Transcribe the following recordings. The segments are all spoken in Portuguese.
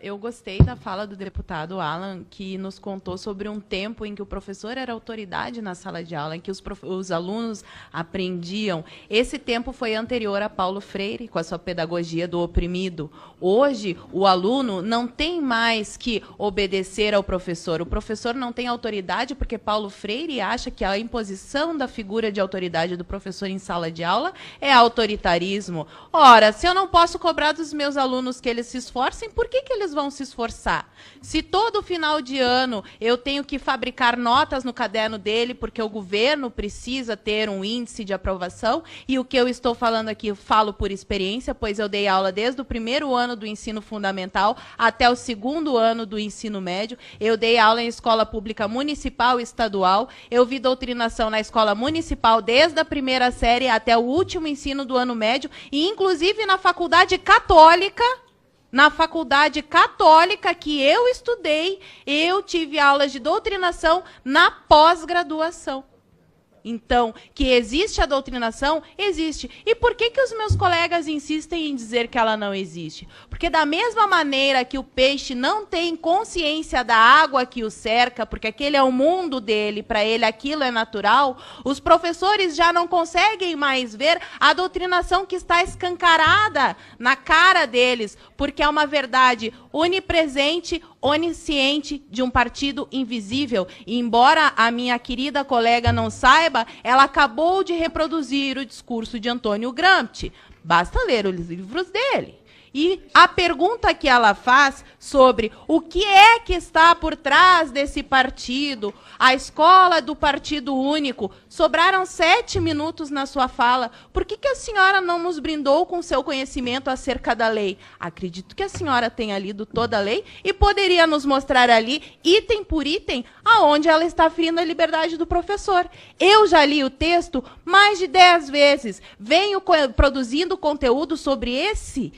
Eu gostei da fala do deputado Alan, que nos contou sobre um tempo em que o professor era autoridade na sala de aula, em que os alunos aprendiam. Esse tempo foi anterior a Paulo Freire, com a sua pedagogia do oprimido. Hoje, o aluno não tem mais que obedecer ao professor. O professor não tem autoridade porque Paulo Freire acha que a imposição da figura de autoridade do professor em sala de aula é autoritarismo. Ora, se eu não posso cobrar dos meus alunos que eles se esforcem, por que eles vão se esforçar? Se todo final de ano eu tenho que fabricar notas no caderno dele, porque o governo precisa ter um índice de aprovação, e o que eu estou falando aqui eu falo por experiência, pois eu dei aula desde o primeiro ano do ensino fundamental até o segundo ano do ensino médio. Eu dei aula em escola pública municipal e estadual. Eu vi doutrinação na escola municipal desde a primeira série até o último ensino do ano médio, e inclusive na faculdade católica. Na faculdade católica que eu estudei, eu tive aulas de doutrinação na pós-graduação. Então, que existe a doutrinação, existe. E por que os meus colegas insistem em dizer que ela não existe? Porque da mesma maneira que o peixe não tem consciência da água que o cerca, porque aquele é o mundo dele, para ele aquilo é natural, os professores já não conseguem mais ver a doutrinação que está escancarada na cara deles, porque é uma verdade onipresente, onisciente de um partido invisível. E embora a minha querida colega não saiba, ela acabou de reproduzir o discurso de Antônio Gramsci. Basta ler os livros dele. E a pergunta que ela faz sobre o que é que está por trás desse partido, a escola do Partido Único, sobraram 7 minutos na sua fala. Por que a senhora não nos brindou com seu conhecimento acerca da lei? Acredito que a senhora tenha lido toda a lei e poderia nos mostrar ali, item por item, aonde ela está ferindo a liberdade do professor. Eu já li o texto mais de 10 vezes. Venho produzindo conteúdo sobre esse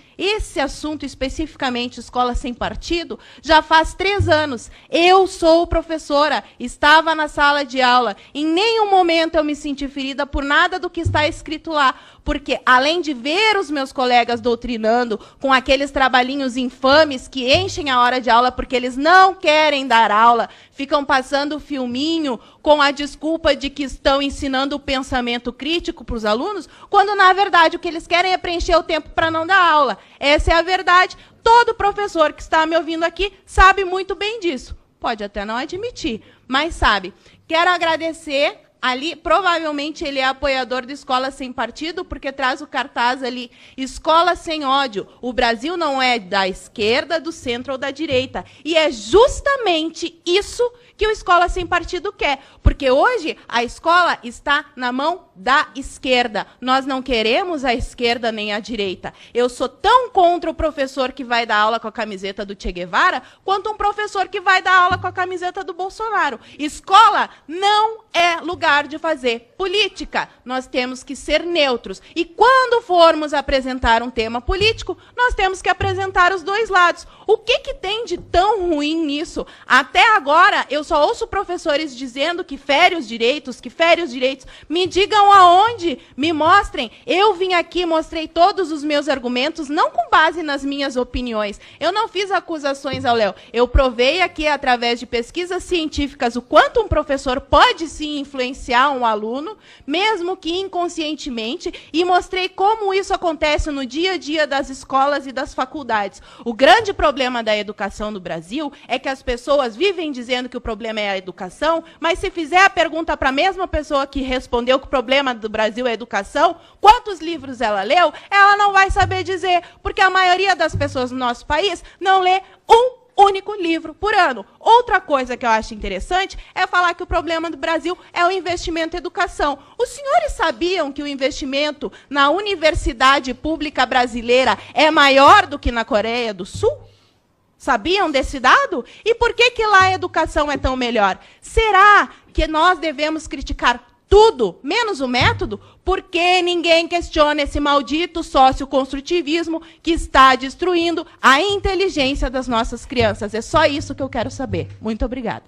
assunto especificamente, escola sem partido, já faz 3 anos. Eu sou professora, estava na sala de aula. Em nenhum momento eu me senti ferida por nada do que está escrito lá. Porque, além de ver os meus colegas doutrinando com aqueles trabalhinhos infames que enchem a hora de aula porque eles não querem dar aula, ficam passando filminho com a desculpa de que estão ensinando o pensamento crítico para os alunos, quando, na verdade, o que eles querem é preencher o tempo para não dar aula. Essa é a verdade. Todo professor que está me ouvindo aqui sabe muito bem disso. Pode até não admitir, mas sabe. Quero agradecer. Ali, provavelmente, ele é apoiador de Escola Sem Partido, porque traz o cartaz ali, Escola Sem Ódio. O Brasil não é da esquerda, do centro ou da direita. E é justamente isso que o Escola Sem Partido quer. Porque hoje a escola está na mão da esquerda. Nós não queremos a esquerda nem a direita. Eu sou tão contra o professor que vai dar aula com a camiseta do Che Guevara, quanto um professor que vai dar aula com a camiseta do Bolsonaro. Escola não é lugar de fazer política. Nós temos que ser neutros. E quando formos apresentar um tema político, nós temos que apresentar os dois lados. O que tem de tão ruim nisso? Até agora, eu só ouço professores dizendo que fere os direitos, que fere os direitos. Me digam aonde, me mostrem. Eu vim aqui, mostrei todos os meus argumentos, não com base nas minhas opiniões. Eu não fiz acusações ao Léo. Eu provei aqui, através de pesquisas científicas, o quanto um professor pode sim influenciar um aluno, mesmo que inconscientemente, e mostrei como isso acontece no dia a dia das escolas e das faculdades. O grande problema da educação no Brasil é que as pessoas vivem dizendo que o problema é a educação, mas se fizer a pergunta para a mesma pessoa que respondeu que o problema do Brasil é a educação, quantos livros ela leu, ela não vai saber dizer, porque a maioria das pessoas no nosso país não lê um único livro por ano. Outra coisa que eu acho interessante é falar que o problema do Brasil é o investimento em educação. Os senhores sabiam que o investimento na universidade pública brasileira é maior do que na Coreia do Sul? Sabiam desse dado? E por que lá a educação é tão melhor? Será que nós devemos criticar tudo, menos o método? Porque ninguém questiona esse maldito socioconstrutivismo que está destruindo a inteligência das nossas crianças. É só isso que eu quero saber. Muito obrigada.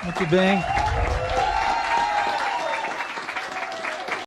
Muito bem.